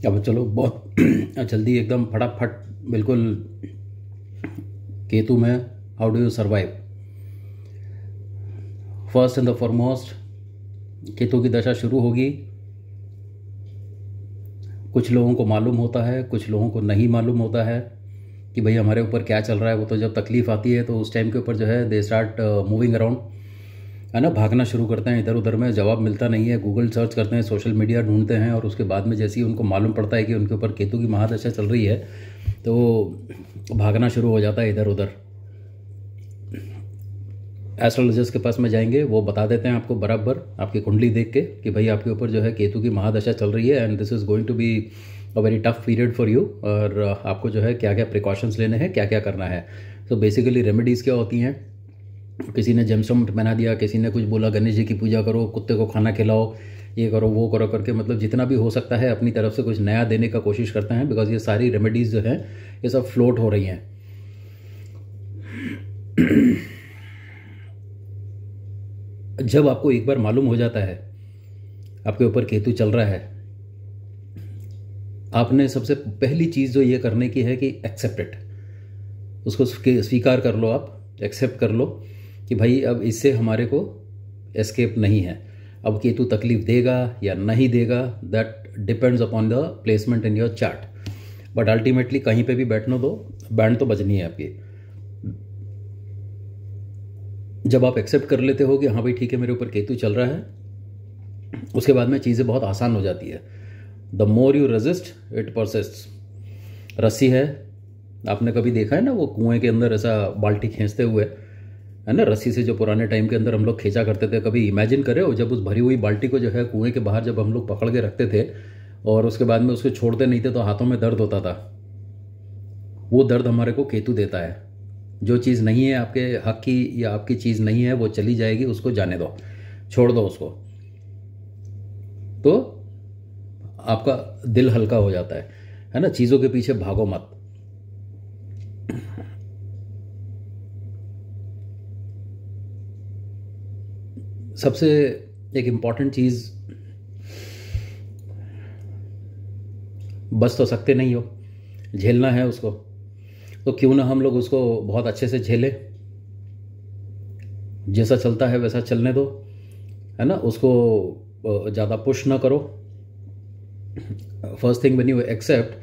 अब चलो बहुत जल्दी एकदम फटाफट बिल्कुल केतु में how do you survive. First and the foremost, Ketu की दशा शुरू होगी। कुछ लोगों को मालूम होता है, कुछ लोगों को नहीं मालूम होता है कि भाई हमारे ऊपर क्या चल रहा है। वो तो जब तकलीफ़ आती है तो उस टाइम के ऊपर जो है दे स्टार्ट मूविंग अराउंड, है ना, भागना शुरू करते हैं इधर उधर में। जवाब मिलता नहीं है, गूगल सर्च करते हैं, सोशल मीडिया ढूंढते हैं, और उसके बाद में जैसे ही उनको मालूम पड़ता है कि उनके ऊपर केतु की महादशा चल रही है तो भागना शुरू हो जाता है इधर उधर। एस्ट्रोलॉजिस्ट के पास में जाएंगे, वो बता देते हैं आपको बराबर आपकी कुंडली देख के कि भाई आपके ऊपर जो है केतु की महादशा चल रही है and this is going to be a very tough period for you, और आपको जो है क्या क्या प्रिकॉशंस लेने हैं, क्या क्या करना है। तो बेसिकली रेमेडीज़ क्या होती हैं, किसी ने जेमस्टोन बना दिया, किसी ने कुछ बोला गणेश जी की पूजा करो, कुत्ते को खाना खिलाओ, ये करो वो करो करके, मतलब जितना भी हो सकता है अपनी तरफ से कुछ नया देने का कोशिश करते हैं, बिकॉज ये सारी रेमेडीज़ जो हैं ये सब फ्लोट हो रही हैं। जब आपको एक बार मालूम हो जाता है आपके ऊपर केतु चल रहा है, आपने सबसे पहली चीज़ जो ये करने की है कि एक्सेप्ट इट, उसको स्वीकार कर लो, आप एक्सेप्ट कर लो कि भाई अब इससे हमारे को एस्केप नहीं है। अब केतु तकलीफ देगा या नहीं देगा, that depends upon the placement in your chart, but ultimately कहीं पे भी बैठने दो, बैंड तो बजनी है आपकी। जब आप एक्सेप्ट कर लेते हो कि हाँ भाई ठीक है मेरे ऊपर केतु चल रहा है, उसके बाद में चीज़ें बहुत आसान हो जाती है। The more you resist it persists. रस्सी है, आपने कभी देखा है ना वो कुएं के अंदर ऐसा बाल्टी खींचते हुए, है ना, रस्सी से जो पुराने टाइम के अंदर हम लोग खींचा करते थे। कभी इमेजिन करे हो जब उस भरी हुई बाल्टी को जो है कुएं के बाहर जब हम लोग पकड़ के रखते थे और उसके बाद में उसको छोड़ते नहीं थे तो हाथों में दर्द होता था। वो दर्द हमारे को केतु देता है। जो चीज़ नहीं है आपके हक की या आपकी चीज़ नहीं है वो चली जाएगी, उसको जाने दो, छोड़ दो उसको, तो आपका दिल हल्का हो जाता है ना। चीज़ों के पीछे भागो मत। सबसे एक इम्पॉर्टेंट चीज़, बच तो सकते नहीं हो, झेलना है उसको, तो क्यों ना हम लोग उसको बहुत अच्छे से झेलें। जैसा चलता है वैसा चलने दो, है ना, उसको ज़्यादा पुश ना करो। First thing when you accept,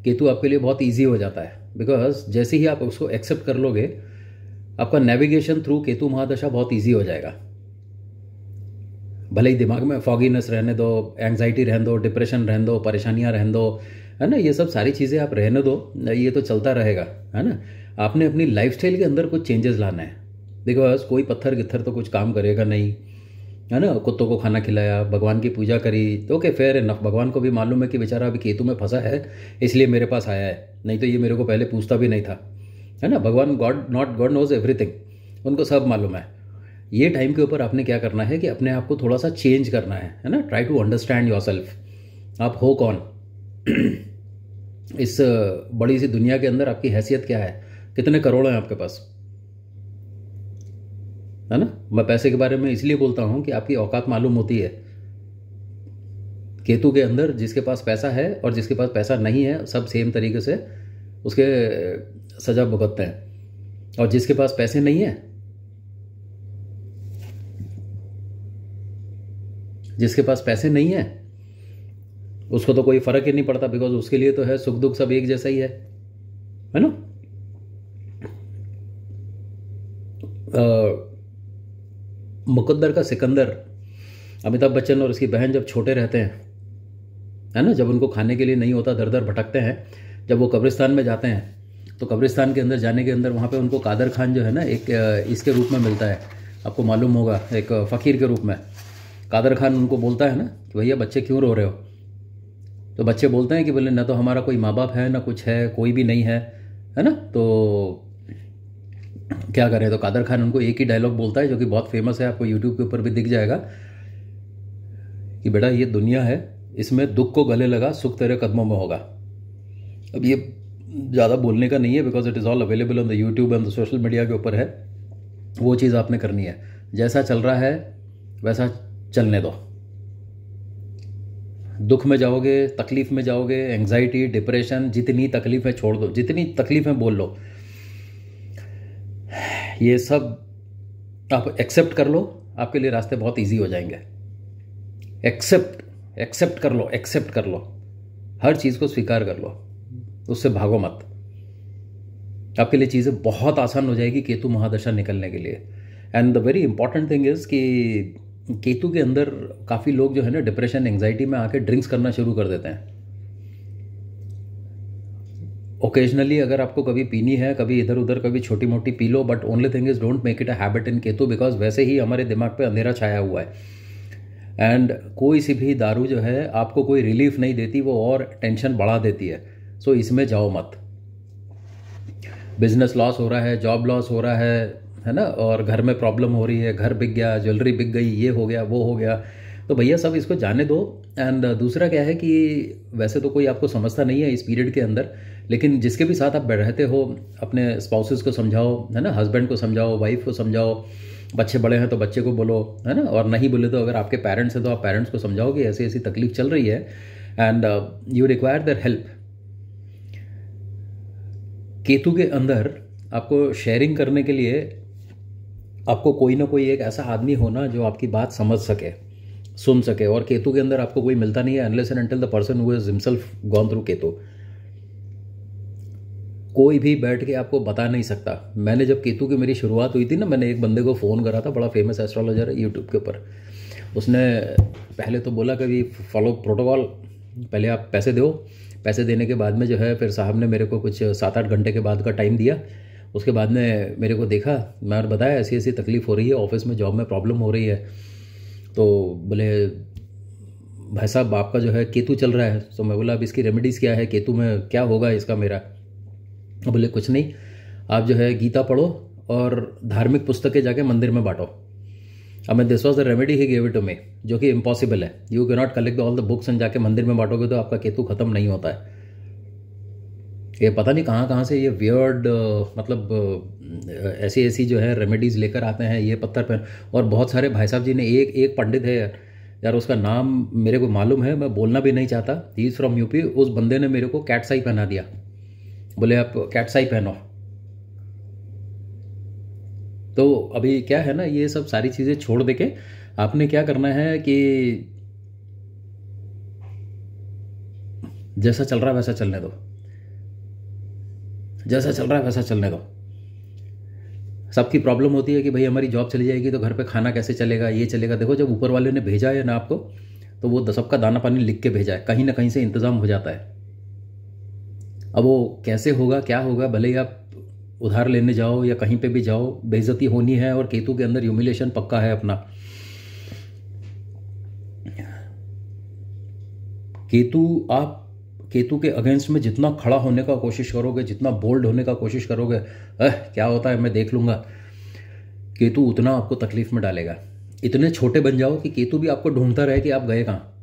Ketu आपके लिए बहुत इजी हो जाता है, बिकॉज जैसे ही आप उसको एक्सेप्ट कर लोगे आपका नेविगेशन थ्रू केतु महादशा बहुत इजी हो जाएगा। भले ही दिमाग में फॉगीनेस रहने दो, एंग्जाइटी रहने दो, डिप्रेशन रहने दो, परेशानियां रहने दो, है ना, ये सब सारी चीज़ें आप रहने दो, ये तो चलता रहेगा, है ना। आपने अपनी लाइफस्टाइल के अंदर कुछ चेंजेस लाना है। बिकॉज कोई पत्थर गित्थर तो कुछ काम करेगा नहीं, है ना। कुत्तों को खाना खिलाया, भगवान की पूजा करी, तो ओके फेयर इनफ। भगवान को भी मालूम है कि बेचारा अभी केतु में फंसा है इसलिए मेरे पास आया है, नहीं तो ये मेरे को पहले पूछता भी नहीं था, है ना। भगवान गॉड नोज एवरीथिंग, उनको सब मालूम है। ये टाइम के ऊपर आपने क्या करना है कि अपने आप को थोड़ा सा चेंज करना है ना। Try to understand yourself. आप हो कौन इस बड़ी सी दुनिया के अंदर, आपकी हैसियत क्या है, कितने करोड़ हैं आपके पास, है ना। मैं पैसे के बारे में इसलिए बोलता हूं कि आपकी औकात मालूम होती है। केतु के अंदर जिसके पास पैसा है और जिसके पास पैसा नहीं है सब सेम तरीके से उसके सजा भुगतते हैं, और जिसके पास पैसे नहीं है, जिसके पास पैसे नहीं है उसको तो कोई फर्क ही नहीं पड़ता, बिकॉज उसके लिए तो है सुख दुख सब एक जैसा ही है ना। मुकद्दर का सिकंदर, अमिताभ बच्चन और उसकी बहन जब छोटे रहते हैं, है ना, जब उनको खाने के लिए नहीं होता, दर दर भटकते हैं, जब वो कब्रिस्तान में जाते हैं तो कब्रिस्तान के अंदर जाने के अंदर वहाँ पे उनको कादर खान जो है ना एक इसके रूप में मिलता है, आपको मालूम होगा, एक फ़कीर के रूप में। कादर खान उनको बोलता है ना कि भैया बच्चे क्यों रो रहे हो, तो बच्चे बोलते हैं कि बोले ना तो हमारा कोई माँ बाप है ना कुछ है, कोई भी नहीं है ना, तो क्या करें। तो कादर खान उनको एक ही डायलॉग बोलता है जो कि बहुत फेमस है, आपको यूट्यूब के ऊपर भी दिख जाएगा, कि बेटा ये दुनिया है, इसमें दुख को गले लगा, सुख तेरे कदमों में होगा। अब ये ज़्यादा बोलने का नहीं है, because it is all available on the YouTube and the social media के ऊपर है। वो चीज़ आपने करनी है, जैसा चल रहा है वैसा चलने दो, दुख में जाओगे, तकलीफ में जाओगे, एंग्जाइटी, डिप्रेशन, जितनी तकलीफें छोड़ दो, जितनी तकलीफें बोल लो, ये सब आप एक्सेप्ट कर लो, आपके लिए रास्ते बहुत इजी हो जाएंगे। एक्सेप्ट कर लो, एक्सेप्ट कर लो, हर चीज़ को स्वीकार कर लो, उससे भागो मत। आपके लिए चीज़ें बहुत आसान हो जाएगी केतु महादशा निकलने के लिए। And the very important thing is कि केतु के अंदर काफ़ी लोग जो है ना डिप्रेशन, एंग्जाइटी में आके ड्रिंक्स करना शुरू कर देते हैं। ओकेजनली अगर आपको कभी पीनी है, कभी इधर उधर, कभी छोटी मोटी P low, but only thing is don't make it a habit in Ketu, because वैसे ही हमारे दिमाग पे अंधेरा छाया हुआ है। एंड कोई सी भी दारू जो है आपको कोई रिलीफ नहीं देती, वो और टेंशन बढ़ा देती है। सो इसमें जाओ मत। बिजनेस लॉस हो रहा है, जॉब लॉस हो रहा है ना, और घर में प्रॉब्लम हो रही है, घर बिक गया, ज्वेलरी बिक गई, ये हो गया, वो हो गया, तो भैया सब इसको जाने दो। एंड दूसरा क्या है कि वैसे तो कोई आपको समझता नहीं है इस पीरियड के अंदर, लेकिन जिसके भी साथ आप रहते हो, अपने स्पाउसेस को समझाओ, है ना, हस्बैंड को समझाओ, वाइफ को समझाओ, बच्चे बड़े हैं तो बच्चे को बोलो, है ना, और नहीं बोले तो अगर आपके पेरेंट्स हैं तो आप पेरेंट्स को समझाओ कि ऐसी ऐसी तकलीफ चल रही है and you require their help. Ketu के अंदर आपको शेयरिंग करने के लिए आपको कोई ना कोई एक ऐसा आदमी होना जो आपकी बात समझ सके, सुन सके, और केतु के अंदर आपको कोई मिलता नहीं है unless and until the person who is himself gone through Ketu. कोई भी बैठ के आपको बता नहीं सकता। मैंने जब केतु की मेरी शुरुआत हुई थी ना, मैंने एक बंदे को फ़ोन करा था, बड़ा फेमस एस्ट्रोलॉजर है यूट्यूब के ऊपर। उसने पहले तो बोला कि फॉलो प्रोटोकॉल, पहले आप पैसे दो, पैसे देने के बाद में जो है फिर साहब ने मेरे को कुछ 7-8 घंटे के बाद का टाइम दिया। उसके बाद में मेरे को देखा, मैं बताया ऐसी ऐसी तकलीफ़ हो रही है, ऑफिस में जॉब में प्रॉब्लम हो रही है। तो बोले भाई साहब आपका जो है केतु चल रहा है। तो मैं बोला अब इसकी रेमेडीज़ क्या है, केतु में क्या होगा इसका मेरा। बोले कुछ नहीं, आप जो है गीता पढ़ो और धार्मिक पुस्तकें जाके मंदिर में बांटो। अब मैं this was the remedy he gave it to me, जो कि इम्पॉसिबल है। You can not collect all the books and जाके मंदिर में बांटोगे तो आपका केतु खत्म नहीं होता है। ये पता नहीं कहाँ से ये वियर्ड मतलब ऐसी ऐसी जो है रेमेडीज़ लेकर आते हैं ये पत्थर पर। और बहुत सारे भाई साहब जी ने, एक पंडित है यार उसका नाम मेरे को मालूम है, मैं बोलना भी नहीं चाहता, ही इज़ फ्रॉम यूपी। उस बंदे ने मेरे को कैट्स आई पहना दिया, बोले आप कैट्स आई पहनो। तो अभी क्या है ना, ये सब सारी चीज़ें छोड़ दे के आपने क्या करना है कि जैसा चल रहा है वैसा चलने दो, जैसा चल रहा है वैसा चलने दो। सबकी प्रॉब्लम होती है कि भाई हमारी जॉब चली जाएगी तो घर पे खाना कैसे चलेगा, ये चलेगा। देखो जब ऊपर वाले ने भेजा है ना आपको, तो वो सबका दाना पानी लिख के भेजा है, कहीं ना कहीं से इंतज़ाम हो जाता है। अब वो कैसे होगा, क्या होगा, भले ही आप उधार लेने जाओ या कहीं पे भी जाओ, बेइज्जती होनी है। और केतु के अंदर ह्यूमिलेशन पक्का है अपना। आप केतु के अगेंस्ट में जितना खड़ा होने का कोशिश करोगे, जितना बोल्ड होने का कोशिश करोगे, क्या होता है मैं देख लूंगा, केतु उतना आपको तकलीफ में डालेगा। इतने छोटे बन जाओ कि केतु भी आपको ढूंढता रहे कि आप गए कहाँ,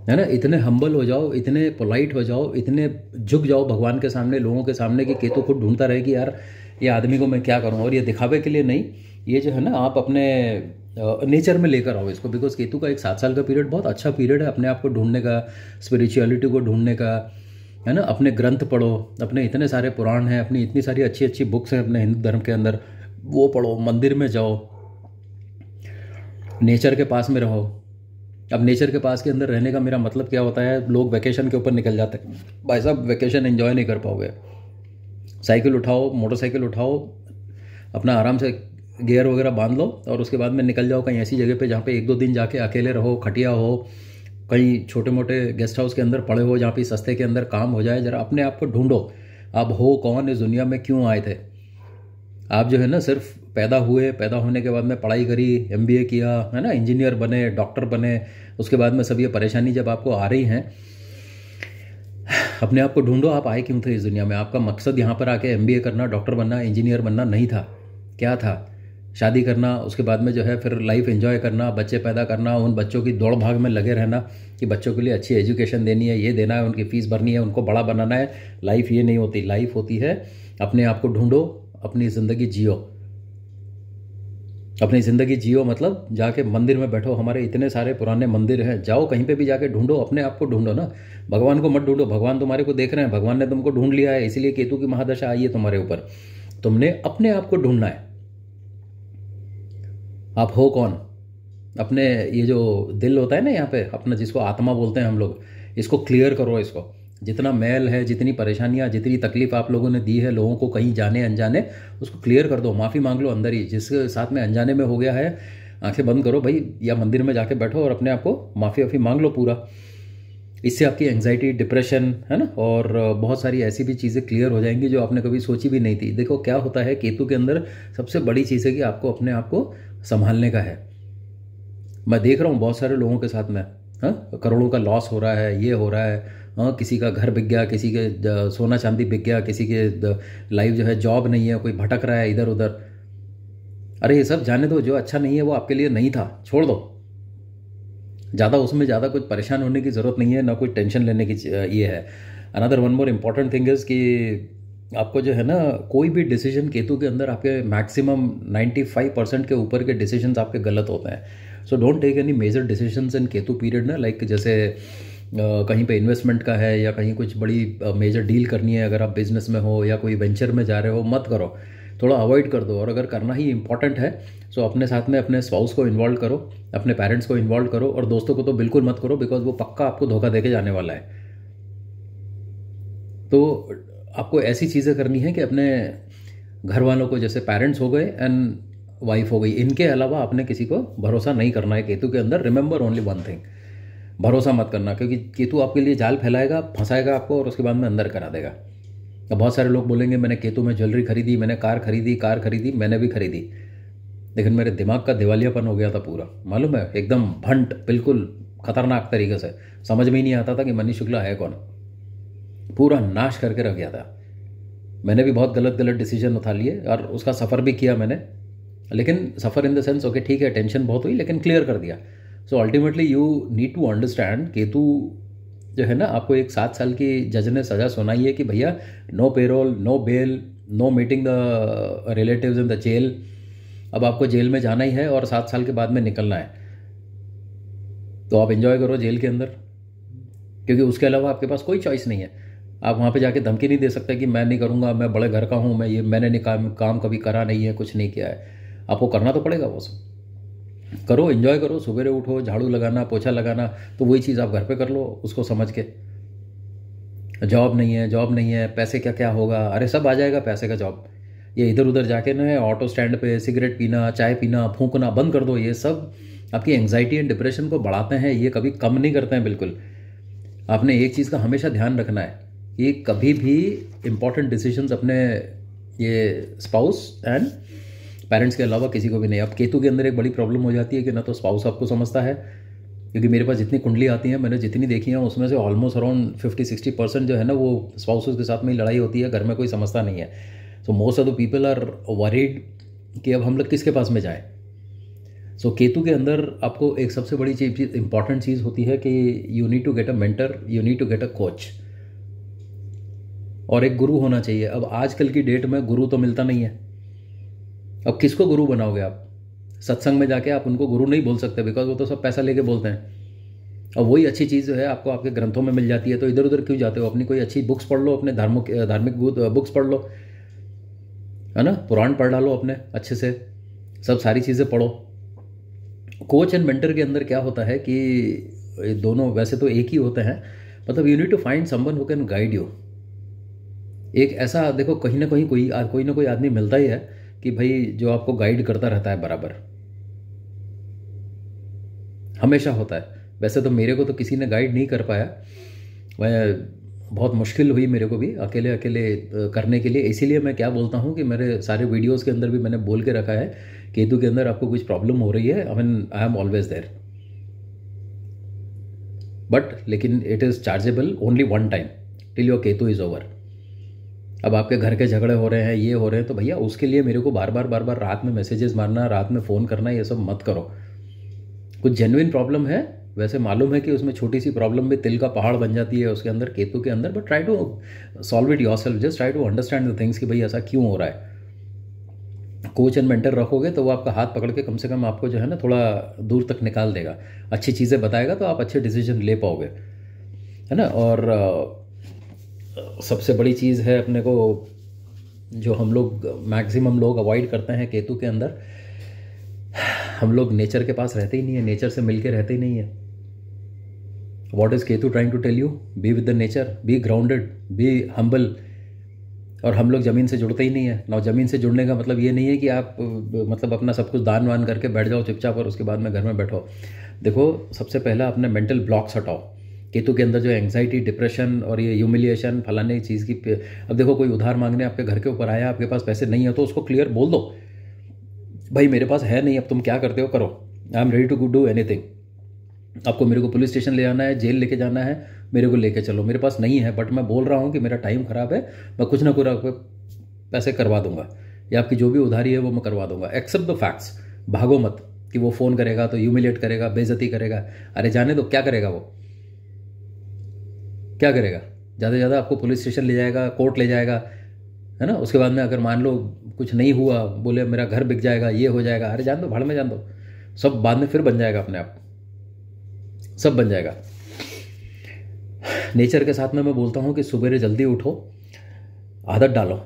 है ना। इतने हम्बल हो जाओ, इतने पोलाइट हो जाओ, इतने झुक जाओ भगवान के सामने, लोगों के सामने, कि केतु खुद ढूंढता रहे कि यार ये आदमी को मैं क्या करूं। और ये दिखावे के लिए नहीं, ये जो है ना आप अपने नेचर में लेकर आओ इसको। बिकॉज केतु का एक 7 साल का पीरियड बहुत अच्छा पीरियड है अपने आप को ढूंढने का, स्पिरिचुअलिटी को ढूंढने का, है ना। अपने ग्रंथ पढ़ो, अपने इतने सारे पुराण हैं, अपनी इतनी सारी अच्छी अच्छी बुक्स हैं अपने हिंदू धर्म के अंदर, वो पढ़ो, मंदिर में जाओ, नेचर के पास में रहो। अब नेचर के पास के अंदर रहने का मेरा मतलब क्या होता है, लोग वैकेशन के ऊपर निकल जाते हैं। भाई साहब वैकेशन एंजॉय नहीं कर पाओगे। साइकिल उठाओ, मोटरसाइकिल उठाओ, अपना आराम से गियर वगैरह बांध लो और उसके बाद में निकल जाओ कहीं ऐसी जगह पे जहाँ पे 1-2 दिन जाके अकेले रहो, खटिया हो, कहीं छोटे मोटे गेस्ट हाउस के अंदर पड़े हो जहाँ पे सस्ते के अंदर काम हो जाए। जरा अपने आप को ढूंढो, आप हो कौन, इस दुनिया में क्यों आए थे। आप जो है ना सिर्फ पैदा हुए, पैदा होने के बाद में पढ़ाई करी, MBA किया, है ना, इंजीनियर बने, डॉक्टर बने, उसके बाद में सब ये परेशानी जब आपको आ रही हैं, अपने आप को ढूंढो, आप आए क्यों थे इस दुनिया में। आपका मकसद यहाँ पर आके MBA करना, डॉक्टर बनना, इंजीनियर बनना नहीं था। क्या था, शादी करना, उसके बाद में जो है फिर लाइफ एंजॉय करना, बच्चे पैदा करना, उन बच्चों की दौड़ भाग में लगे रहना कि बच्चों के लिए अच्छी एजुकेशन देनी है, ये देना है, उनकी फीस भरनी है, उनको बड़ा बनाना है। लाइफ ये नहीं होती, लाइफ होती है अपने आप को ढूंढो, अपनी ज़िंदगी जियो। अपनी ज़िंदगी जियो, मतलब जाके मंदिर में बैठो, हमारे इतने सारे पुराने मंदिर हैं, जाओ कहीं पे भी जाके ढूंढो, अपने आप को ढूंढो ना। भगवान को मत ढूंढो, भगवान तुम्हारे को देख रहे हैं, भगवान ने तुमको ढूंढ लिया है, इसीलिए केतु की महादशा आई है तुम्हारे ऊपर। तुमने अपने आप को ढूंढना है। आप हो कौन? अपने ये जो दिल होता है ना यहाँ पे अपना, जिसको आत्मा बोलते हैं हम लोग, इसको क्लियर करो। इसको जितना मैल है, जितनी परेशानियाँ, जितनी तकलीफ आप लोगों ने दी है लोगों को कहीं जाने अनजाने, उसको क्लियर कर दो। माफ़ी मांग लो अंदर ही, जिसके साथ में अनजाने में हो गया है। आंखें बंद करो भाई, या मंदिर में जाके बैठो और अपने आप को माफ़ी वाफ़ी मांग लो पूरा। इससे आपकी एंग्जाइटी, डिप्रेशन, है ना, और बहुत सारी ऐसी भी चीज़ें क्लियर हो जाएंगी जो आपने कभी सोची भी नहीं थी। देखो क्या होता है, केतु के अंदर सबसे बड़ी चीज़ है कि आपको अपने आप को संभालने का है। मैं देख रहा हूँ बहुत सारे लोगों के साथ में, हाँ, करोड़ों का लॉस हो रहा है, ये हो रहा है, हाँ, किसी का घर बिक गया, किसी के सोना चांदी बिक गया, किसी के लाइफ जो है, जॉब नहीं है, कोई भटक रहा है इधर उधर। अरे ये सब जाने दो, जो अच्छा नहीं है वो आपके लिए नहीं था, छोड़ दो। ज़्यादा उसमें ज़्यादा कुछ परेशान होने की ज़रूरत नहीं है, ना कोई टेंशन लेने की ये है। Another one more important thing is कि आपको जो है ना, कोई भी डिसीजन केतु के अंदर आपके मैक्सिमम 95% के ऊपर के डिसीजंस आपके गलत होते हैं। So don't take any major decisions in Ketu period ना। लाइक जैसे कहीं पे इन्वेस्टमेंट का है या कहीं कुछ बड़ी मेजर डील करनी है, अगर आप बिजनेस में हो या कोई वेंचर में जा रहे हो, मत करो, थोड़ा अवॉइड कर दो। और अगर करना ही इंपॉर्टेंट है सो अपने साथ में अपने स्पाउस को इन्वॉल्व करो, अपने पेरेंट्स को इन्वॉल्व करो, और दोस्तों को तो बिल्कुल मत करो, बिकॉज वो पक्का आपको धोखा देके जाने वाला है। तो आपको ऐसी चीज़ें करनी है कि अपने घर वालों को, जैसे पेरेंट्स हो गए एंड वाइफ हो गई, इनके अलावा आपने किसी को भरोसा नहीं करना है केतु के अंदर। रिमेंबर ओनली वन थिंग, भरोसा मत करना, क्योंकि केतु आपके लिए जाल फैलाएगा, फंसाएगा आपको, और उसके बाद में अंदर करा देगा। अब बहुत सारे लोग बोलेंगे मैंने केतु में ज्वेलरी खरीदी, मैंने कार खरीदी, मैंने भी खरीदी, लेकिन मेरे दिमाग का दिवालियापन हो गया था पूरा, मालूम है, एकदम भंट, बिल्कुल खतरनाक तरीके से। समझ में ही नहीं आता था कि मनीष शुक्ला है कौन, पूरा नाश करके रख गया था। मैंने भी बहुत गलत डिसीजन उठा लिए और उसका सफ़र भी किया मैंने, लेकिन suffer in the sense, okay ठीक है, टेंशन बहुत हुई, लेकिन क्लियर कर दिया। So ultimately you need to understand, Ketu जो है ना, आपको एक 7 साल की जज ने सज़ा सुनाई है कि भैया no parole, no bail, no meeting the relatives in the jail. अब आपको जेल में जाना ही है और 7 साल के बाद में निकलना है, तो आप एंजॉय करो जेल के अंदर, क्योंकि उसके अलावा आपके पास कोई चॉइस नहीं है। आप वहाँ पे जाके धमकी नहीं दे सकते कि मैं नहीं करूँगा, मैं बड़े घर का हूँ, मैंने नहीं काम कभी करा नहीं है, कुछ नहीं किया है। आपको करना तो पड़ेगा, वो सब करो, एंजॉय करो, सवेरे उठो, झाड़ू लगाना, पोछा लगाना, तो वही चीज़ आप घर पे कर लो उसको समझ के। जॉब नहीं है, पैसे क्या क्या होगा, अरे सब आ जाएगा पैसे का जॉब। ये इधर उधर जाके ना ऑटो स्टैंड पे सिगरेट पीना, चाय पीना, फूंकना बंद कर दो। ये सब आपकी एंग्जाइटी एंड डिप्रेशन को बढ़ाते हैं, ये कभी कम नहीं करते हैं बिल्कुल। आपने एक चीज़ का हमेशा ध्यान रखना है कि कभी भी इंपॉर्टेंट डिसीजंस अपने ये स्पाउस एंड पेरेंट्स के अलावा किसी को भी नहीं। अब केतु के अंदर एक बड़ी प्रॉब्लम हो जाती है कि ना तो स्पाउस आपको समझता है, क्योंकि मेरे पास जितनी कुंडली आती हैं, मैंने जितनी देखी हैं, उसमें से ऑलमोस्ट अराउंड 50-60% जो है ना, वो स्पाउसेस के साथ में ही लड़ाई होती है, घर में कोई समझता नहीं है। So most of the people are worried कि अब हम लोग किसके पास में जाएं। सो केतु के अंदर आपको एक सबसे बड़ी चीज़, इंपॉर्टेंट चीज़ होती है कि you need to get a mentor, you need to get a coach, और एक गुरु होना चाहिए। अब आजकल की डेट में गुरु तो मिलता नहीं है। अब किसको गुरु बनाओगे आप? सत्संग में जाके आप उनको गुरु नहीं बोल सकते, बिकॉज वो तो सब पैसा लेके बोलते हैं। और वही अच्छी चीज़ जो है आपको आपके ग्रंथों में मिल जाती है, तो इधर उधर क्यों जाते हो? अपनी कोई अच्छी बुक्स पढ़ लो, अपने धार्मिक बुक्स पढ़ लो, है ना, पुराण पढ़ डालो अपने अच्छे से, सब सारी चीज़ें पढ़ो। कोच एंड मेंटर के अंदर क्या होता है कि दोनों वैसे तो एक ही होते हैं, मतलब you need to find someone who can guide you. एक ऐसा, देखो कहीं ना कहीं कोई ना कोई आदमी मिलता ही है कि भाई जो आपको गाइड करता रहता है बराबर, हमेशा होता है। वैसे तो मेरे को तो किसी ने गाइड नहीं कर पाया, मैं बहुत मुश्किल हुई मेरे को भी अकेले करने के लिए। इसीलिए मैं क्या बोलता हूँ कि मेरे सारे वीडियोस के अंदर भी मैंने बोल के रखा है, केतु के अंदर आपको कुछ प्रॉब्लम हो रही है, I am always there, but लेकिन it is chargeable only one time till your Ketu is over. अब आपके घर के झगड़े हो रहे हैं, ये हो रहे हैं, तो भैया उसके लिए मेरे को बार बार रात में मैसेजेस मारना, रात में फ़ोन करना, ये सब मत करो। कुछ जेन्युइन प्रॉब्लम है, वैसे मालूम है कि उसमें छोटी सी प्रॉब्लम भी तिल का पहाड़ बन जाती है उसके अंदर, केतु के अंदर, but try to solve it yourself, just try to understand the things कि भाई ऐसा क्यों हो रहा है। कोच एंड मेंटर रखोगे तो वो आपका हाथ पकड़ के कम से कम आपको जो है ना थोड़ा दूर तक निकाल देगा, अच्छी चीज़ें बताएगा, तो आप अच्छे डिसीजन ले पाओगे, है ना। और सबसे बड़ी चीज़ है अपने को, जो हम लोग मैक्सिमम लोग अवॉइड करते हैं केतु के अंदर, हम लोग नेचर के पास रहते ही नहीं है, नेचर से मिलके रहते ही नहीं है। What is Ketu trying to tell you? Be with the nature, be grounded, be humble. और हम लोग ज़मीन से जुड़ते ही नहीं है ना। ज़मीन से जुड़ने का मतलब ये नहीं है कि आप मतलब अपना सब कुछ दान वान करके बैठ जाओ चुपचाप और उसके बाद में घर में बैठो। देखो, सबसे पहला अपने मेंटल ब्लॉक्स हटाओ। केतु के अंदर जो एंग्जाइटी, डिप्रेशन और ये ह्यूमिलिएशन फलाने चीज़ की, अब देखो कोई उधार मांगने आपके घर के ऊपर आया, आपके पास पैसे नहीं है, तो उसको क्लियर बोल दो, भाई मेरे पास है नहीं, अब तुम क्या करते हो करो, I am ready to do anything. आपको मेरे को पुलिस स्टेशन ले जाना है, जेल लेके जाना है, मेरे को लेके चलो, मेरे पास नहीं है, बट मैं बोल रहा हूँ कि मेरा टाइम ख़राब है, मैं कुछ ना कुछ आपको पैसे करवा दूंगा, या आपकी जो भी उधारी है वो मैं करवा दूंगा। Accept the facts. भागो मत कि वो फ़ोन करेगा तो ह्यूमिलेट करेगा, बेइज्जती करेगा। अरे जाने दो, क्या करेगा वो, क्या करेगा? ज़्यादा से ज़्यादा आपको पुलिस स्टेशन ले जाएगा, कोर्ट ले जाएगा, है ना। उसके बाद में अगर मान लो कुछ नहीं हुआ, बोले मेरा घर बिक जाएगा, ये हो जाएगा, अरे जान दो, भाड़ में जान दो, सब बाद में फिर बन जाएगा अपने आप, सब बन जाएगा। नेचर के साथ में मैं बोलता हूँ कि सुबह जल्दी उठो, आदत डालो।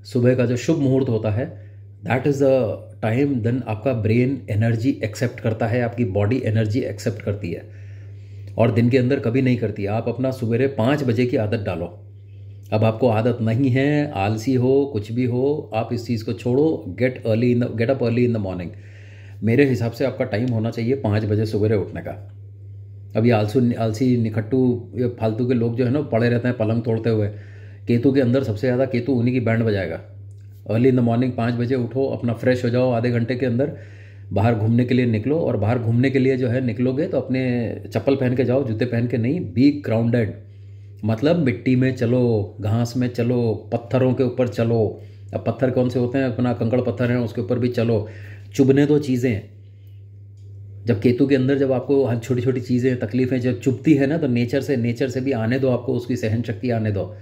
सुबह का जो शुभ मुहूर्त होता है, that is the time then आपका ब्रेन एनर्जी एक्सेप्ट करता है, आपकी बॉडी एनर्जी एक्सेप्ट करती है, और दिन के अंदर कभी नहीं करती। आप अपना सुबह 5 बजे की आदत डालो। अब आपको आदत नहीं है, आलसी हो, कुछ भी हो, आप इस चीज़ को छोड़ो। Get up early in the morning. मेरे हिसाब से आपका टाइम होना चाहिए 5 बजे सुबह उठने का। अब ये आलसी निखट्टू ये फालतू के लोग जो है ना पड़े रहते हैं पलंग तोड़ते हुए। केतु के अंदर सबसे ज़्यादा केतु उन्हीं की बैंड बजाएगा। अर्ली इन द मॉर्निंग 5 बजे उठो, अपना फ्रेश हो जाओ, आधे घंटे के अंदर बाहर घूमने के लिए निकलो। और बाहर घूमने के लिए जो है निकलोगे तो अपने चप्पल पहन के जाओ, जूते पहन के नहीं। बी ग्राउंडेड, मतलब मिट्टी में चलो, घास में चलो, पत्थरों के ऊपर चलो। अब पत्थर कौन से होते हैं? अपना कंकड़ पत्थर हैं, उसके ऊपर भी चलो। चुभने दो चीज़ें। जब केतु के अंदर जब आपको हर छोटी छोटी चीज़ें तकलीफ़ें जब चुभती है ना, तो नेचर से भी आने दो, आपको उसकी सहन शक्ति आने दो।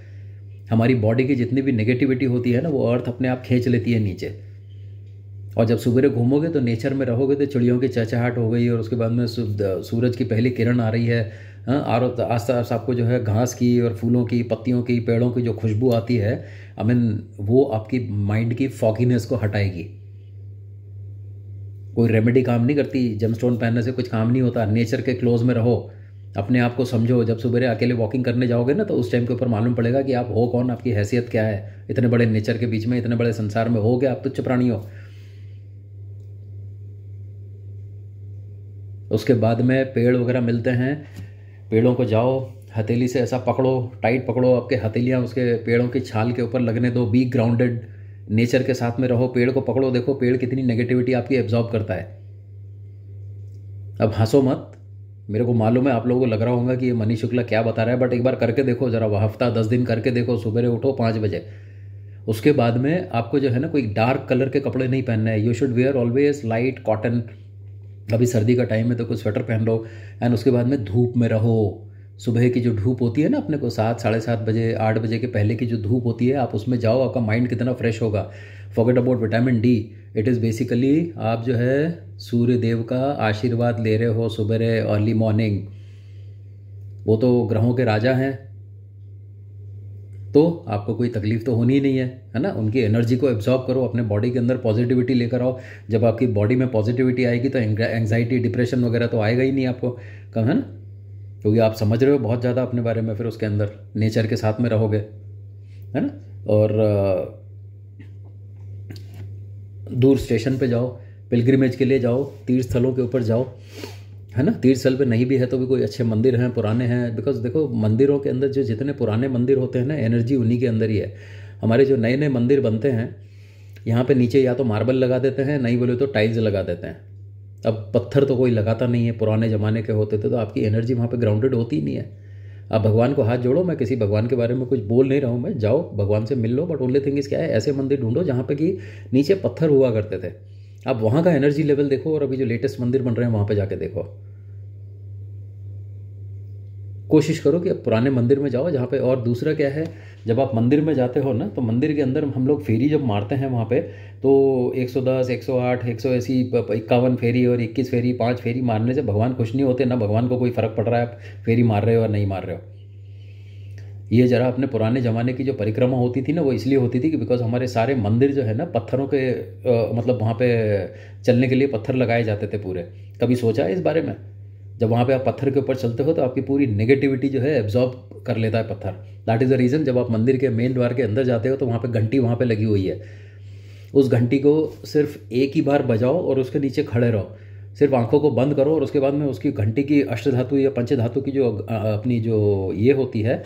हमारी बॉडी की जितनी भी नेगेटिविटी होती है ना, वो अर्थ अपने आप खींच लेती है नीचे। और जब सुबह घूमोगे तो नेचर में रहोगे तो चिड़ियों की चहचहाट हो गई, और उसके बाद में सूरज की पहली किरण आ रही है, हाँ, और आस पास आपको जो है घास की और फूलों की, पत्तियों की, पेड़ों की जो खुशबू आती है, आई मीन वो आपकी माइंड की फॉगीनेस को हटाएगी। कोई रेमेडी काम नहीं करती, जेमस्टोन पहनने से कुछ काम नहीं होता। नेचर के क्लोज में रहो, अपने आप को समझो। जब सुबह अकेले वॉकिंग करने जाओगे ना, तो उस टाइम के ऊपर मालूम पड़ेगा कि आप हो कौन, आपकी हैसियत क्या है। इतने बड़े नेचर के बीच में, इतने बड़े संसार में हो क्या आप तुच्छ प्राणी हो। उसके बाद में पेड़ वगैरह मिलते हैं, पेड़ों को जाओ हथेली से ऐसा पकड़ो, टाइट पकड़ो, आपके हथेलियाँ उसके पेड़ों की छाल के ऊपर लगने दो। बी ग्राउंडेड, नेचर के साथ में रहो, पेड़ को पकड़ो। देखो पेड़ कितनी नेगेटिविटी आपकी एब्जॉर्ब करता है। अब हंसो मत, मेरे को मालूम है आप लोगों को लग रहा होगा कि ये मनीष शुक्ला क्या बता रहा है, बट एक बार करके देखो जरा, वह हफ्ता 10 दिन करके देखो। सुबह उठो 5 बजे। उसके बाद में आपको जो है ना कोई डार्क कलर के कपड़े नहीं पहनने हैं। You should wear always light cotton. अभी सर्दी का टाइम है तो कुछ स्वेटर पहन लो। एंड उसके बाद में धूप में रहो। सुबह की जो धूप होती है ना, अपने को 7, साढ़े 7 बजे, 8 बजे के पहले की जो धूप होती है, आप उसमें जाओ, आपका माइंड कितना फ्रेश होगा। Forget about vitamin D. It is basically आप जो है सूर्य देव का आशीर्वाद ले रहे हो सुबह अर्ली मॉर्निंग। वो तो ग्रहों के राजा हैं, तो आपको कोई तकलीफ तो होनी ही नहीं है ना। उनकी एनर्जी को एब्जॉर्ब करो, अपने बॉडी के अंदर पॉजिटिविटी लेकर आओ। जब आपकी बॉडी में पॉजिटिविटी आएगी तो एंग्जाइटी, डिप्रेशन वगैरह तो आएगा ही नहीं आपको, कम है ना, क्योंकि आप समझ रहे हो बहुत ज़्यादा अपने बारे में। फिर उसके अंदर नेचर के साथ में रहोगे, है ना। और दूर स्टेशन पे जाओ, पिलग्रिमेज के लिए जाओ, तीर्थ स्थलों के ऊपर जाओ, है ना। तीर्थ स्थल पे नहीं भी है तो भी कोई अच्छे मंदिर हैं, पुराने हैं। बिकॉज देखो मंदिरों के अंदर जो जितने पुराने मंदिर होते हैं ना, एनर्जी उन्हीं के अंदर ही है। हमारे जो नए नए मंदिर बनते हैं, यहाँ पे नीचे या तो मार्बल लगा देते हैं, नहीं बोले तो टाइल्स लगा देते हैं। अब पत्थर तो कोई लगाता नहीं है, पुराने ज़माने के होते थे, तो आपकी एनर्जी वहाँ पे ग्राउंडेड होती ही नहीं है। आप भगवान को हाथ जोड़ो। मैं किसी भगवान के बारे में कुछ बोल नहीं रहा हूँ, मैं जाओ भगवान से मिल लो, बट ओनली थिंग इज़ क्या है, ऐसे मंदिर ढूंढो जहाँ पे कि नीचे पत्थर हुआ करते थे। आप वहाँ का एनर्जी लेवल देखो, और अभी जो लेटेस्ट मंदिर बन रहे हैं वहाँ पर जाके देखो, कोशिश करो कि आप पुराने मंदिर में जाओ जहाँ पे। और दूसरा क्या है, जब आप मंदिर में जाते हो ना, तो मंदिर के अंदर हम लोग फेरी जब मारते हैं वहाँ पे, तो 110, 108, 100 ऐसी 51 फेरी और 21 फेरी, 5 फेरी मारने से भगवान खुश नहीं होते ना। भगवान को कोई फ़र्क पड़ रहा है आप फेरी मार रहे हो और नहीं मार रहे हो। ये जरा अपने पुराने ज़माने की जो परिक्रमा होती थी ना, वो इसलिए होती थी कि बिकॉज हमारे सारे मंदिर जो है ना पत्थरों के मतलब वहाँ पे चलने के लिए पत्थर लगाए जाते थे पूरे। कभी सोचा है इस बारे में? जब वहाँ पे आप पत्थर के ऊपर चलते हो तो आपकी पूरी नेगेटिविटी जो है एब्जॉर्ब कर लेता है पत्थर। दैट इज़ द रीज़न जब आप मंदिर के मेन द्वार के अंदर जाते हो तो वहाँ पे घंटी वहाँ पे लगी हुई है। उस घंटी को सिर्फ एक ही बार बजाओ और उसके नीचे खड़े रहो। सिर्फ आंखों को बंद करो और उसके बाद में उसकी घंटी की अष्टधातु या पंचधातु की जो अपनी जो ये होती है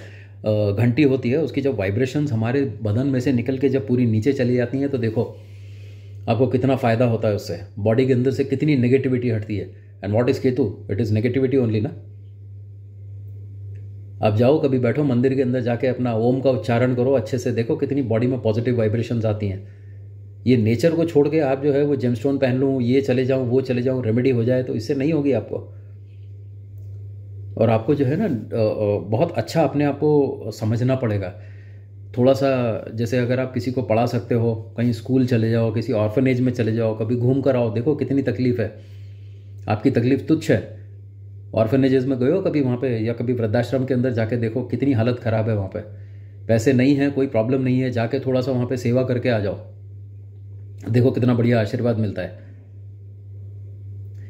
घंटी होती है, उसकी जब वाइब्रेशंस हमारे बदन में से निकल के जब पूरी नीचे चली जाती हैं तो देखो आपको कितना फ़ायदा होता है उससे। बॉडी के अंदर से कितनी नेगेटिविटी हटती है। And what is Ketu? It is negativity only ना। आप जाओ कभी बैठो मंदिर के अंदर जाके अपना ओम का उच्चारण करो अच्छे से, देखो कितनी बॉडी में पॉजिटिव वाइब्रेशंस आती हैं। ये नेचर को छोड़ के आप जो है वो जेमस्टोन पहन लूँ, ये चले जाऊँ, वो चले जाऊँ, रेमेडी हो जाए, तो इससे नहीं होगी आपको। और आपको जो है ना बहुत अच्छा अपने आप को समझना पड़ेगा थोड़ा सा। जैसे अगर आप किसी को पढ़ा सकते हो, कहीं स्कूल चले जाओ, किसी ऑर्फनेज में चले जाओ, कभी घूम कर आओ, देखो कितनी तकलीफ़ है। आपकी तकलीफ़ तुच्छ है। ऑर्फनेजेस में गए हो कभी वहाँ पे, या कभी वृद्धाश्रम के अंदर जाके देखो कितनी हालत ख़राब है वहाँ पे। पैसे नहीं है, कोई प्रॉब्लम नहीं है, जाके थोड़ा सा वहाँ पे सेवा करके आ जाओ, देखो कितना बढ़िया आशीर्वाद मिलता है।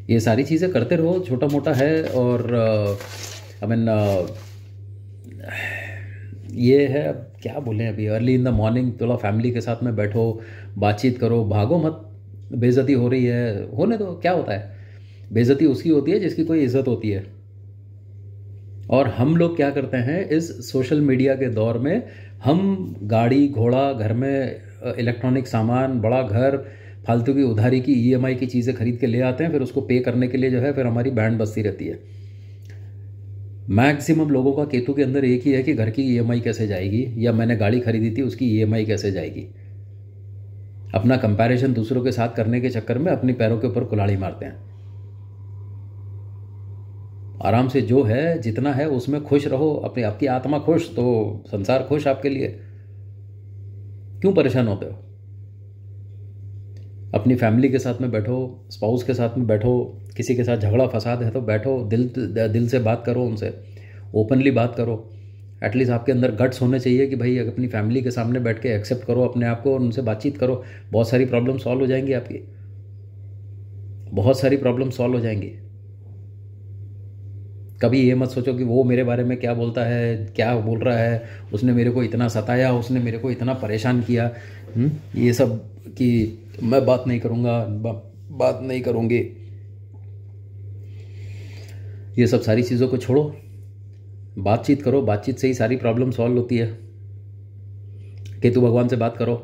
ये सारी चीज़ें करते रहो, छोटा मोटा है। और आई मीन ये है, अब क्या बोलें, अभी अर्ली इन द मॉर्निंग थोड़ा फैमिली के साथ में बैठो, बातचीत करो, भागो मत। बेइज्जती हो रही है, होने दो, क्या होता है। बेइज्जती उसकी होती है जिसकी कोई इज्जत होती है। और हम लोग क्या करते हैं इस सोशल मीडिया के दौर में, हम गाड़ी घोड़ा, घर में इलेक्ट्रॉनिक सामान, बड़ा घर, फालतू की उधारी की ईएमआई की चीज़ें खरीद के ले आते हैं, फिर उसको पे करने के लिए जो है फिर हमारी बैंड बजती रहती है। मैक्सिमम लोगों का केतु के अंदर एक ही है कि घर की ईएमआई कैसे जाएगी, या मैंने गाड़ी खरीदी थी उसकी ईएमआई कैसे जाएगी। अपना कंपैरिजन दूसरों के साथ करने के चक्कर में अपनी पैरों के ऊपर कुल्हाड़ी मारते हैं। आराम से जो है जितना है उसमें खुश रहो, अपनी आपकी आत्मा खुश तो संसार खुश आपके लिए। क्यों परेशान होते हो? अपनी फैमिली के साथ में बैठो, स्पाउस के साथ में बैठो, किसी के साथ झगड़ा फसाद है तो बैठो, दिल से बात करो, उनसे ओपनली बात करो। एटलीस्ट आपके अंदर गट्स होने चाहिए कि भाई अपनी फैमिली के सामने बैठ के एक्सेप्ट करो अपने आप को और उनसे बातचीत करो। बहुत सारी प्रॉब्लम सॉल्व हो जाएंगी आपकी, बहुत सारी प्रॉब्लम सॉल्व हो जाएंगी। कभी ये मत सोचो कि वो मेरे बारे में क्या बोलता है, क्या बोल रहा है, उसने मेरे को इतना सताया, उसने मेरे को इतना परेशान किया। ये सब कि मैं बात नहीं करूँगा, बात नहीं करूँगी, ये सब सारी चीज़ों को छोड़ो, बातचीत करो। बातचीत से ही सारी प्रॉब्लम सॉल्व होती है। केतु भगवान से बात करो,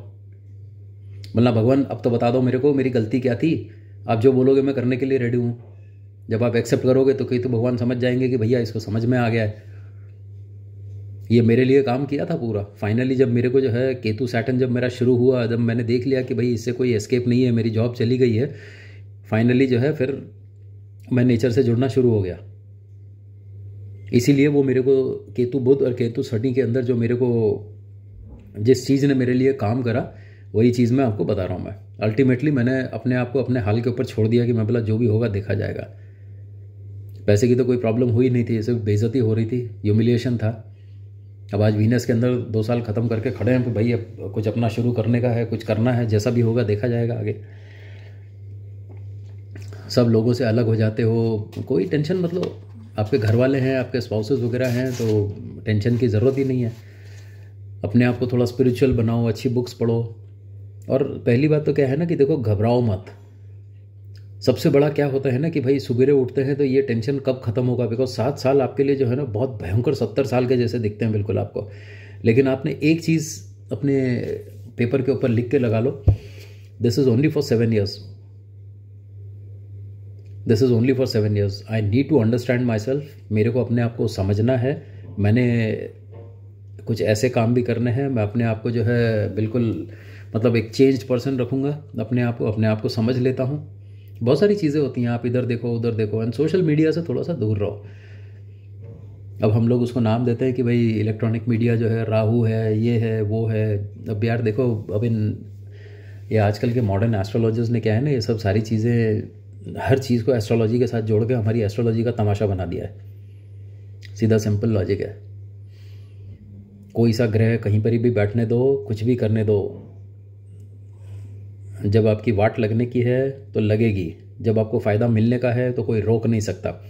बोलना भगवान अब तो बता दो मेरे को मेरी गलती क्या थी, आप जो बोलोगे मैं करने के लिए रेडी हूँ। जब आप एक्सेप्ट करोगे तो केतु भगवान समझ जाएंगे कि भैया इसको समझ में आ गया है, ये मेरे लिए काम किया था पूरा। फाइनली जब मेरे को जो है केतु सैटर्न जब मेरा शुरू हुआ, जब मैंने देख लिया कि भाई इससे कोई एस्केप नहीं है, मेरी जॉब चली गई है, फाइनली जो है फिर मैं नेचर से जुड़ना शुरू हो गया। इसीलिए वो मेरे को केतु बुध और केतु शनि के अंदर जो मेरे को जिस चीज़ ने मेरे लिए काम करा, वही चीज़ मैं आपको बता रहा हूँ। मैं अल्टीमेटली मैंने अपने आप को अपने हाल के ऊपर छोड़ दिया कि मैं बोला जो भी होगा देखा जाएगा। पैसे की तो कोई प्रॉब्लम हुई नहीं थी, सिर्फ बेइज्जती हो रही थी, ह्यूमिलिएशन था। अब आज वीनस के अंदर 2 साल ख़त्म करके खड़े हैं, तो भाई अब कुछ अपना शुरू करने का है, कुछ करना है, जैसा भी होगा देखा जाएगा आगे। सब लोगों से अलग हो जाते हो, कोई टेंशन मत लो। आपके घर वाले हैं, आपके स्पाउसेस वगैरह हैं, तो टेंशन की ज़रूरत ही नहीं है। अपने आप को थोड़ा स्पिरिचुअल बनाओ, अच्छी बुक्स पढ़ो। और पहली बात तो क्या है ना कि देखो घबराओ मत। सबसे बड़ा क्या होता है ना कि भाई सुबेरे उठते हैं तो ये टेंशन कब ख़त्म होगा, बिकॉज 7 साल आपके लिए जो है ना बहुत भयंकर 70 साल के जैसे दिखते हैं बिल्कुल आपको। लेकिन आपने एक चीज़ अपने पेपर के ऊपर लिख के लगा लो, this is only for 7 years, this is only for 7 years. I need to understand myself. मेरे को अपने आप को समझना है, मैंने कुछ ऐसे काम भी करने हैं, मैं अपने आप को जो है बिल्कुल मतलब एक चेंज्ड पर्सन रखूँगा। अपने आप को समझ लेता हूँ। बहुत सारी चीज़ें होती हैं, आप इधर देखो उधर देखो, एंड सोशल मीडिया से थोड़ा सा दूर रहो। अब हम लोग उसको नाम देते हैं कि भाई इलेक्ट्रॉनिक मीडिया जो है राहु है, ये है, वो है। अब यार देखो, अब ये आजकल के मॉडर्न एस्ट्रोलॉजर्स ने क्या है ना, ये सब सारी चीज़ें, हर चीज़ को एस्ट्रोलॉजी के साथ जोड़ के हमारी एस्ट्रोलॉजी का तमाशा बना दिया है। सीधा सिंपल लॉजिक है। कोई सा ग्रह कहीं पर भी बैठने दो, कुछ भी करने दो, जब आपकी वाट लगने की है तो लगेगी, जब आपको फ़ायदा मिलने का है तो कोई रोक नहीं सकता।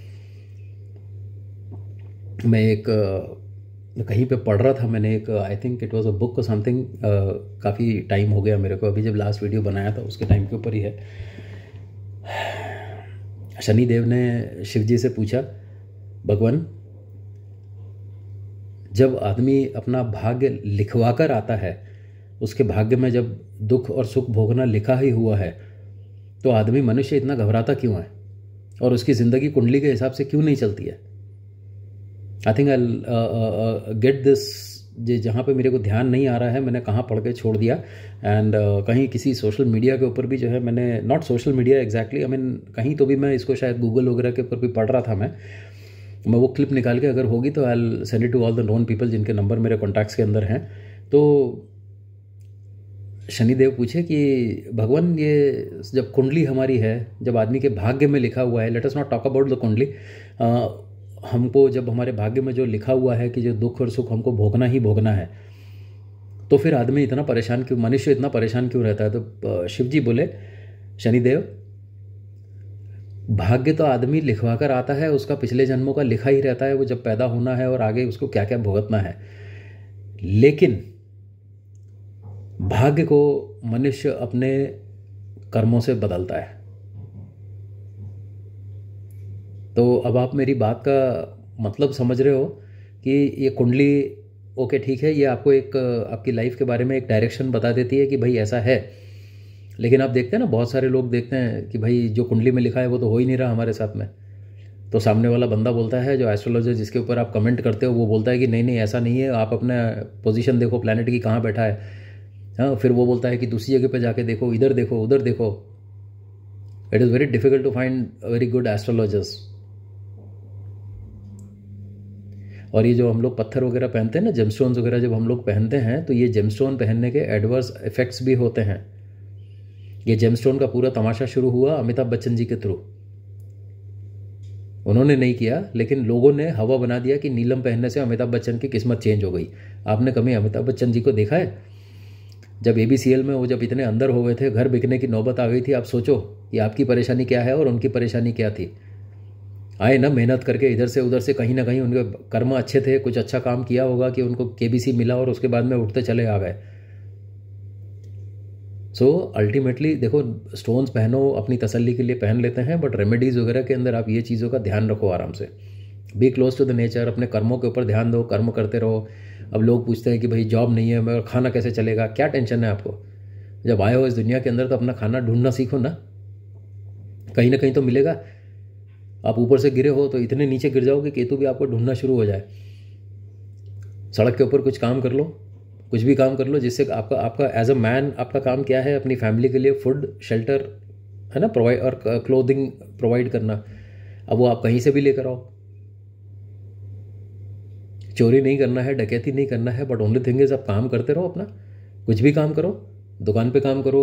मैं एक कहीं पे पढ़ रहा था, मैंने एक I think it was a book और समथिंग, काफ़ी टाइम हो गया मेरे को, अभी जब लास्ट वीडियो बनाया था उसके टाइम के ऊपर ही है। शनिदेव ने शिव जी से पूछा, भगवान जब आदमी अपना भाग्य लिखवा कर आता है, उसके भाग्य में जब दुख और सुख भोगना लिखा ही हुआ है, तो आदमी मनुष्य इतना घबराता क्यों है और उसकी ज़िंदगी कुंडली के हिसाब से क्यों नहीं चलती है। I think I get this, जहाँ पे मेरे को ध्यान नहीं आ रहा है मैंने कहाँ पढ़ के छोड़ दिया। एंड कहीं किसी सोशल मीडिया के ऊपर भी जो है मैंने, not social media exactly, I mean कहीं तो भी मैं इसको शायद गूगल वगैरह के ऊपर भी पढ़ रहा था। मैं वो क्लिप निकाल के अगर होगी तो I will send it to all the known people जिनके नंबर मेरे कॉन्टैक्ट्स के अंदर हैं। तो शनिदेव पूछे कि भगवान ये जब कुंडली हमारी है, जब आदमी के भाग्य में लिखा हुआ है, let us not talk about the कुंडली, हमको जब हमारे भाग्य में जो लिखा हुआ है कि जो दुख और सुख हमको भोगना ही भोगना है, तो फिर आदमी इतना परेशान क्यों, मनुष्य इतना परेशान क्यों रहता है। तो शिव जी बोले, शनिदेव भाग्य तो आदमी लिखवा कर आता है, उसका पिछले जन्मों का लिखा ही रहता है, वो जब पैदा होना है और आगे उसको क्या क्या भुगतना है। लेकिन भाग्य को मनुष्य अपने कर्मों से बदलता है। तो अब आप मेरी बात का मतलब समझ रहे हो कि ये कुंडली, ओके ठीक है, ये आपको एक आपकी लाइफ के बारे में एक डायरेक्शन बता देती है कि भाई ऐसा है। लेकिन आप देखते हैं ना, बहुत सारे लोग देखते हैं कि भाई जो कुंडली में लिखा है वो तो हो ही नहीं रहा हमारे साथ में। तो सामने वाला बंदा बोलता है, जो एस्ट्रोलॉजर जिसके ऊपर आप कमेंट करते हो, वो बोलता है कि नहीं नहीं ऐसा नहीं है, आप अपना पोजीशन देखो प्लैनेट की कहाँ बैठा है। हाँ, फिर वो बोलता है कि दूसरी जगह पे जाके देखो, इधर देखो, उधर देखो। It is very difficult to find very good astrologers. और ये जो हम लोग पत्थर वगैरह पहनते हैं ना, जेमस्टोन्स वगैरह जब हम लोग पहनते हैं, तो ये जेमस्टोन पहनने के एडवर्स इफेक्ट्स भी होते हैं। ये जेमस्टोन का पूरा तमाशा शुरू हुआ अमिताभ बच्चन जी के थ्रू। उन्होंने नहीं किया, लेकिन लोगों ने हवा बना दिया कि नीलम पहनने से अमिताभ बच्चन की किस्मत चेंज हो गई। आपने कभी अमिताभ बच्चन जी को देखा है? जब ABCL में वो जब इतने अंदर हो गए थे, घर बिकने की नौबत आ गई थी, आप सोचो कि आपकी परेशानी क्या है और उनकी परेशानी क्या थी। आए ना मेहनत करके इधर से उधर से, कहीं ना कहीं उनके कर्म अच्छे थे, कुछ अच्छा काम किया होगा कि उनको KBC मिला और उसके बाद में उठते चले आ गए। सो अल्टीमेटली देखो, स्टोन्स पहनो अपनी तसल्ली के लिए पहन लेते हैं, बट रेमेडीज़ वगैरह के अंदर आप ये चीज़ों का ध्यान रखो आराम से। Be close to the nature, अपने कर्मों के ऊपर ध्यान दो, कर्म करते रहो। अब लोग पूछते हैं कि भाई जॉब नहीं है, मगर खाना कैसे चलेगा, क्या टेंशन है आपको? जब आए हो इस दुनिया के अंदर तो अपना खाना ढूंढना सीखो ना, कहीं ना कहीं तो मिलेगा। आप ऊपर से गिरे हो तो इतने नीचे गिर जाओगे कि केतु भी आपको ढूंढना शुरू हो जाए। सड़क के ऊपर कुछ काम कर लो, कुछ भी काम कर लो जिससे आपका आपका एज अ मैन आपका काम क्या है, अपनी फैमिली के लिए फूड शेल्टर है ना प्रोवाइड, और क्लोथिंग प्रोवाइड करना। अब वो आप कहीं से भी लेकर आओ। चोरी नहीं करना है, डकैती नहीं करना है, बट ओनली थिंग इज आप काम करते रहो अपना। कुछ भी काम करो, दुकान पे काम करो,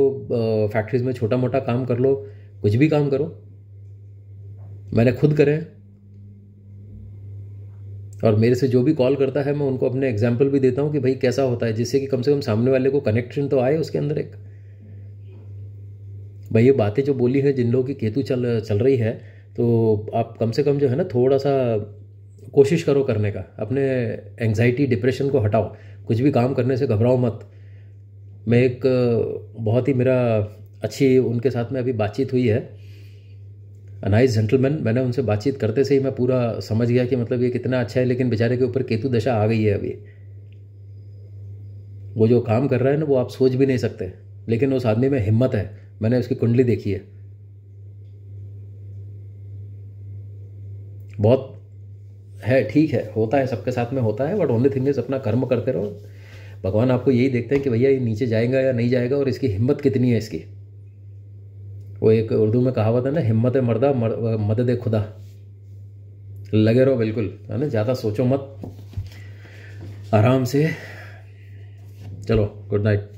फैक्ट्रीज में छोटा मोटा काम कर लो, कुछ भी काम करो। मैंने खुद करे, और मेरे से जो भी कॉल करता है मैं उनको अपने एग्जाम्पल भी देता हूँ कि भाई कैसा होता है, जिससे कि कम से कम सामने वाले को कनेक्शन तो आए उसके अंदर एक। भाई ये बातें जो बोली है, जिन लोगों की केतु चल रही है, तो आप कम से कम जो है ना थोड़ा सा कोशिश करो करने का, अपने एंग्जाइटी डिप्रेशन को हटाओ, कुछ भी काम करने से घबराओ मत। मैं एक बहुत ही मेरा अच्छी उनके साथ में अभी बातचीत हुई है, नाइस जेंटलमैन। मैंने उनसे बातचीत करते से ही मैं पूरा समझ गया कि मतलब ये कितना अच्छा है, लेकिन बेचारे के ऊपर केतु दशा आ गई है अभी। वो जो काम कर रहा है ना, वो आप सोच भी नहीं सकते, लेकिन उस आदमी में हिम्मत है। मैंने उसकी कुंडली देखी है, बहुत है, ठीक है, होता है, सबके साथ में होता है, बट ओनली थिंग इज अपना कर्म करते रहो। भगवान आपको यही देखते हैं कि भैया ये नीचे जाएगा या नहीं जाएगा, और इसकी हिम्मत कितनी है इसकी। वो एक उर्दू में कहावत है ना, हिम्मत मर्दा मदद खुदा। लगे रहो बिल्कुल, है ना, ज़्यादा सोचो मत, आराम से चलो। Good night.